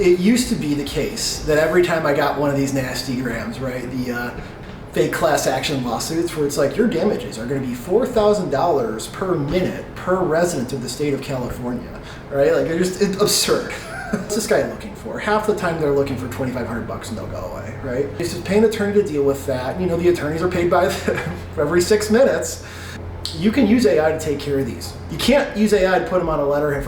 it used to be the case that every time I got one of these nasty grams, right, the fake class action lawsuits where it's like your damages are going to be $4,000 per minute per resident of the state of California, right? Like it's absurd. What's this guy looking for? Half the time they're looking for $2,500 and they'll go away, right? You just pay an attorney to deal with that. You know, the attorneys are paid by for every 6 minutes. You can use AI to take care of these. You can't use AI to put them on a letterhead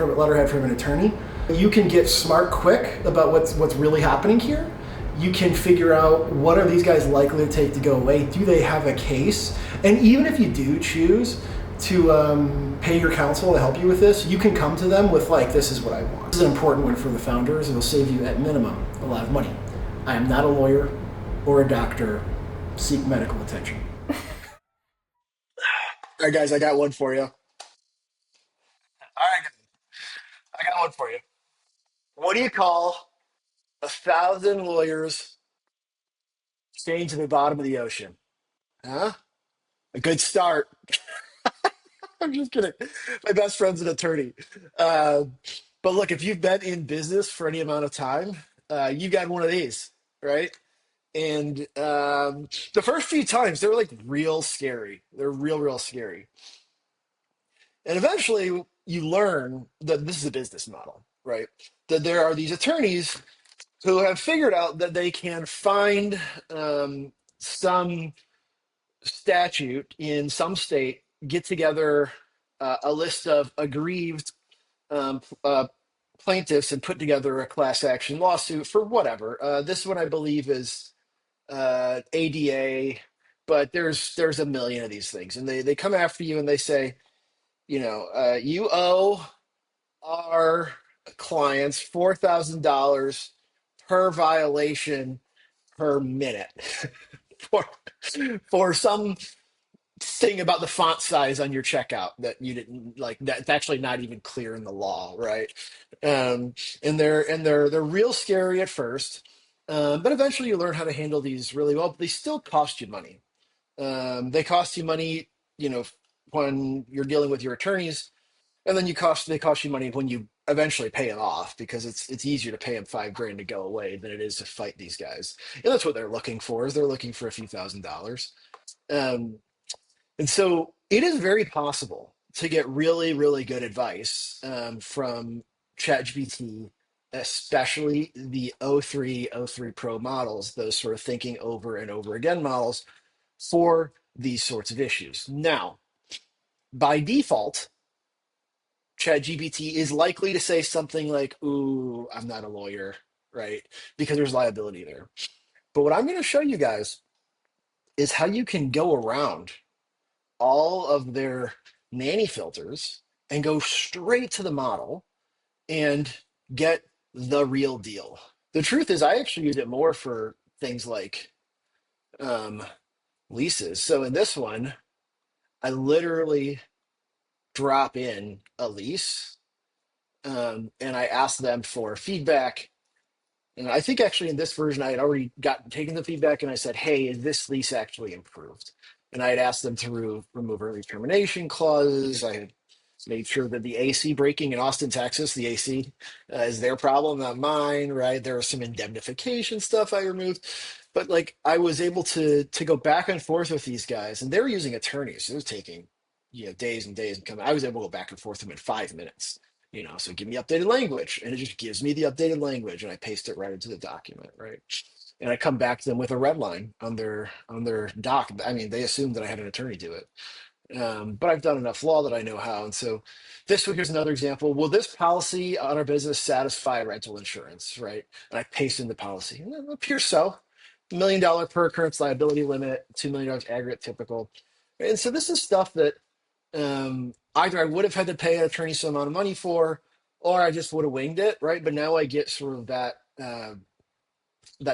from an attorney. You can get smart quick about what's really happening here. You can figure out what are these guys likely to take to go away. Do they have a case? And even if you do choose to pay your counsel to help you with this, you can come to them with like, this is what I want. This is an important one for the founders. It'll save you at minimum a lot of money. I am not a lawyer or a doctor. Seek medical attention. All right, guys, I got one for you. All right, I got one for you. What do you call 1,000 lawyers chained to the bottom of the ocean? Huh? A good start. I'm just kidding. My best friend's an attorney. Uh, but look, if you've been in business for any amount of time, you got one of these, right? And the first few times, they're like real scary. They're real scary. And eventually, you learn that this is a business model, right? That there are these attorneys who have figured out that they can find some statute in some state, get together a list of aggrieved plaintiffs, and put together a class action lawsuit for whatever. This one, I believe, is ADA, but there's a million of these things, and they come after you and they say, you owe our clients $4,000 per violation per minute for some thing about the font size on your checkout that you didn't like. That's actually not even clear in the law, right? And they're real scary at first, but eventually you learn how to handle these really well. But they still cost you money. They cost you money, you know, when you're dealing with your attorneys, and then they cost you money when you eventually pay them off because it's easier to pay them 5 grand to go away than it is to fight these guys. And that's what they're looking for. Is they're looking for a few $1,000s. Um, and so it is very possible to get really good advice from ChatGPT, especially the O3 Pro models, those sort of thinking over and over again models for these sorts of issues. Now, by default, ChatGPT is likely to say something like, "Ooh, I'm not a lawyer," right? Because there's liability there. But what I'm going to show you guys is how you can go around all of their nanny filters and go straight to the model and get the real deal. The truth is, I actually use it more for things like um, leases. So in this one, I literally drop in a lease and I ask them for feedback. And I think actually in this version, I had already taken the feedback and I said, hey, is this lease actually improved? And I had asked them to remove early termination clauses. I had made sure that the AC breaking in Austin, Texas, the AC is their problem, not mine, right? There was some indemnification stuff I removed. But like I was able to go back and forth with these guys, and they were using attorneys. It was taking, days and days and coming. I was able to go back and forth with them in 5 minutes. So give me updated language, and it just gives me the updated language, and I paste it right into the document, right? And I come back to them with a red line on their doc. I mean, they assume that I had an attorney do it, but I've done enough law that I know how. And so this one, here's another example. Will this policy on our business satisfy rental insurance, right? And I paste in the policy. And it appears so. $1 million per occurrence liability limit, $2 million aggregate typical. And so this is stuff that either I would have had to pay an attorney some amount of money for, or I just would have winged it, right? But now I get sort of that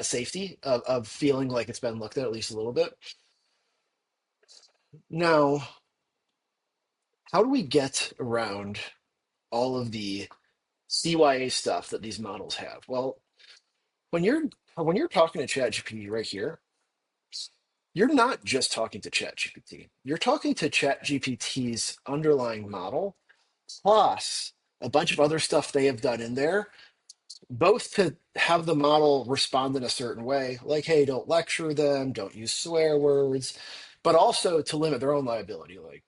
safety of feeling like it's been looked at least a little bit. Now, how do we get around all of the CYA stuff that these models have? Well, when you're talking to ChatGPT right here, you're not just talking to ChatGPT. You're talking to ChatGPT's underlying model plus a bunch of other stuff they have done in there both to have the model respond in a certain way, like, hey, don't lecture them, don't use swear words, but also to limit their own liability, like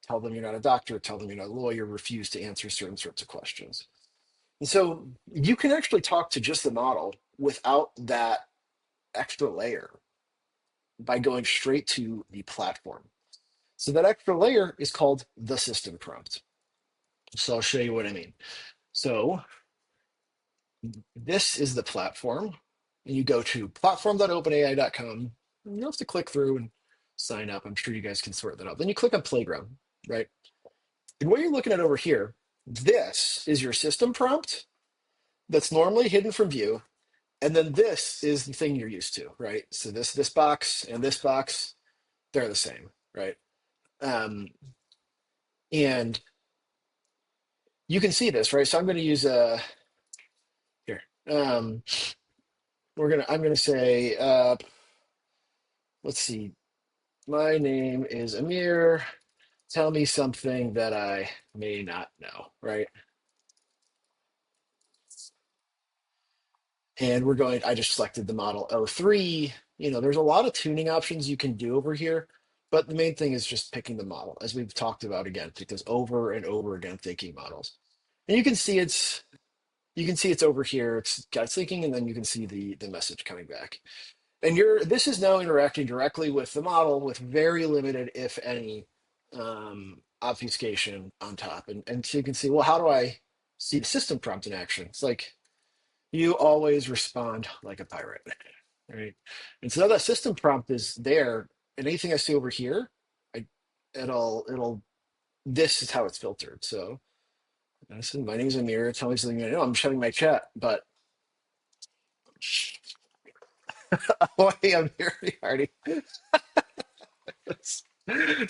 tell them you're not a doctor, tell them you're not a lawyer, refuse to answer certain sorts of questions. And so you can actually talk to just the model without that extra layer by going straight to the platform. So that extra layer is called the system prompt. So I'll show you what I mean. So this is the platform. And you go to platform.openai.com. And you'll have to click through and sign up. I'm sure you guys can sort that out. Then you click on Playground, right? And what you're looking at over here, this is your system prompt that's normally hidden from view. And then this is the thing you're used to, right? So this box and this box, they're the same, right? Um, and you can see this, right? So I'm going to use a here. Um, I'm gonna say, let's see, my name is Amir. Tell me something that I may not know, right? And I just selected the model O3. There's a lot of tuning options you can do over here, but the main thing is just picking the model, as we've talked about again, because over and over again, thinking models. And you can see it's over here. It's got thinking, and then you can see the message coming back. And this is now interacting directly with the model with very limited, if any, obfuscation on top. And so you can see, well, how do I see the system prompt in action? It's like you always respond like a pirate, right? And so now that system prompt is there, and anything I see over here, I it'll this is how it's filtered. So I said, my name's Amir. Tell me something you know. I'm shutting my chat, but oh, hey, I'm here, Hardy. It's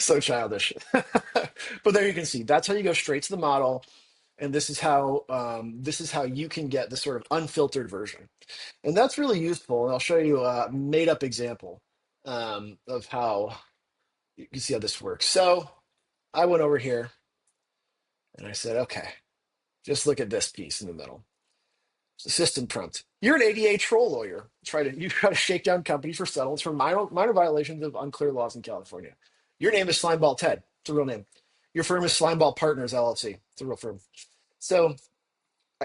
so childish. But there you can see that's how you go straight to the model, and this is how you can get the sort of unfiltered version, and that's really useful. And I'll show you a made up example of how you can see how this works. So I went over here and I said, okay, just look at this piece in the middle. It's a system prompt. You're an ADA troll lawyer. You try to shake down companies for settlements for minor violations of unclear laws in California. Your name is Slimeball Ted. It's a real name. Your firm is Slimeball Partners LLC. It's a real firm. So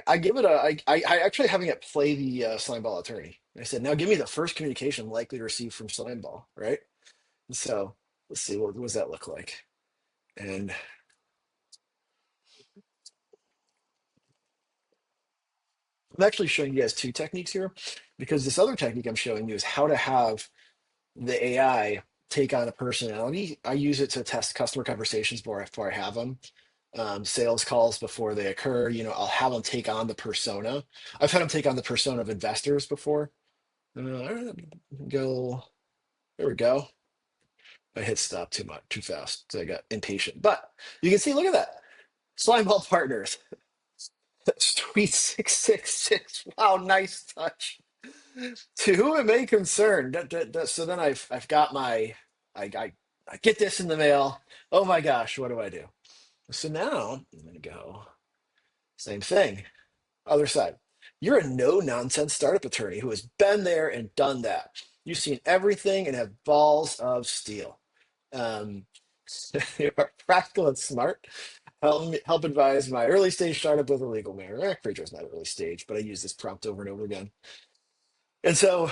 I give it I actually having it play the Slimeball attorney. I said, now give me the first communication likely to receive from Slimeball, right? And so let's see, what does that look like? And I'm actually showing you guys two techniques here, because this other technique I'm showing you is how to have the AI take on a personality. I use it to test customer conversations before I have them. Sales calls before they occur. I'll have them take on the persona. I've had them take on the persona of investors before. Go. There we go. I hit stop too much, too fast, so I got impatient. But you can see, look at that. Slimeball Partners. Sweet 666. Wow, nice touch. To whom it may concern. So then I've got I get this in the mail. Oh my gosh, what do I do? So now I'm gonna go same thing. Other side. You're a no nonsense startup attorney who has been there and done that. You've seen everything and have balls of steel. Um, you are practical and smart. Help advise my early stage startup with a legal matter. Pretty sure it's not early stage, but I use this prompt over and over again. And so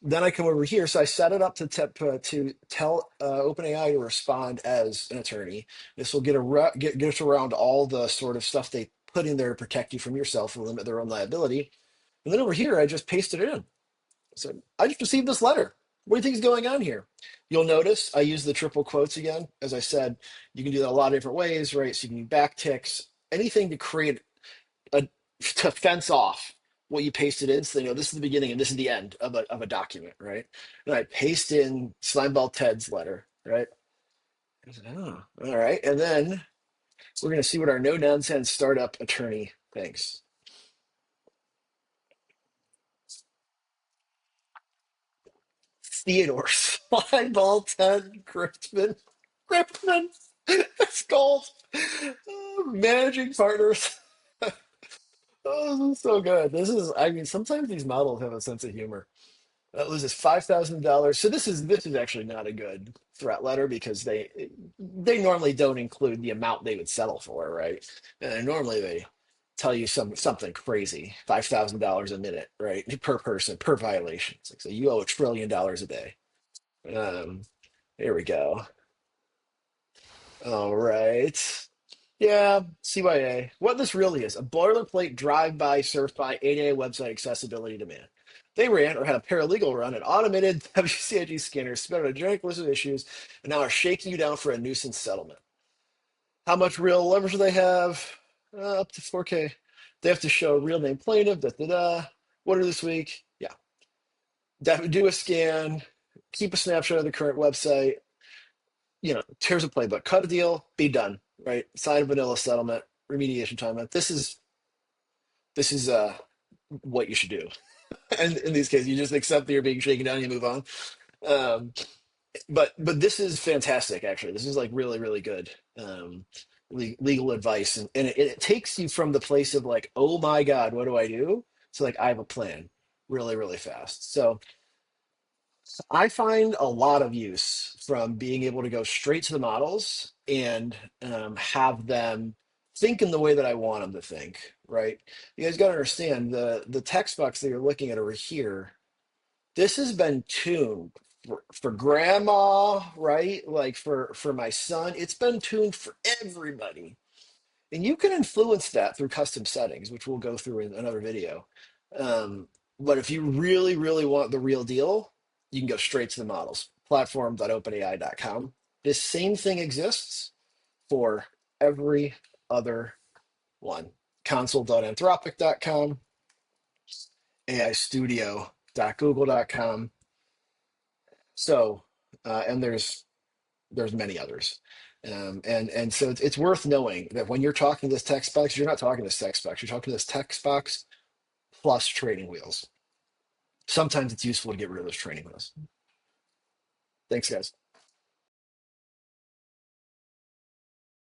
then I come over here. So I set it up to tell OpenAI to respond as an attorney. This will get us around all the sort of stuff they put in there to protect you from yourself and limit their own liability. And then over here, I just pasted it in. So I just received this letter. What do you think is going on here? You'll notice I use the triple quotes again. As I said, you can do that a lot of different ways, right? So you can do back ticks, anything to create a to fence off what you pasted in. So this is the beginning and this is the end of a document, right? And I paste in Slimeball Ted's letter, right? I said, oh, all right. And then we're going to see what our no nonsense startup attorney thinks. Theodore Slimeball Ted Griffin. It's gold. Managing partners. Oh, this is so good. This is, I mean, sometimes these models have a sense of humor. Was this $5,000? So this is actually not a good threat letter because they normally don't include the amount they would settle for, right? And normally they tell you something crazy, $5,000 a minute, right? Per person, per violation. It's like, so you owe $1 trillion a day. Um, here we go. All right. Yeah, CYA. What this really is, a boilerplate drive-by, surf-by, 8A website accessibility demand. They ran or had a paralegal run an automated WCIG scanner, spit out a generic list of issues, and now are shaking you down for a nuisance settlement. How much real leverage do they have? Up to 4K. They have to show real name plaintiff, da da da. What are this week? Yeah. Do a scan, keep a snapshot of the current website. Here's a playbook. Cut a deal, be done, right? Sign a vanilla settlement, remediation timeout. This is what you should do. And in these cases, you just accept that you're being shaken down and you move on. Um, but this is fantastic, actually. This is like really, really good legal advice. And it takes you from the place of like, oh my God, what do I do? To like, I have a plan really, really fast. So I find a lot of use from being able to go straight to the models and have them think in the way that I want them to think, right? You guys got to understand the text box that you're looking at over here. This has been tuned for grandma, right? Like for my son, it's been tuned for everybody. And you can influence that through custom settings, which we'll go through in another video. Um, but if you really, really want the real deal, you can go straight to the models. Platform.openai.com. This same thing exists for every other one. Console.anthropic.com, aistudio.google.com. So, and there's many others. And so it's worth knowing that when you're talking to this text box, you're not talking to this text box. You're talking to this text box plus training wheels. Sometimes it's useful to get rid of those training wheels. Thanks, guys.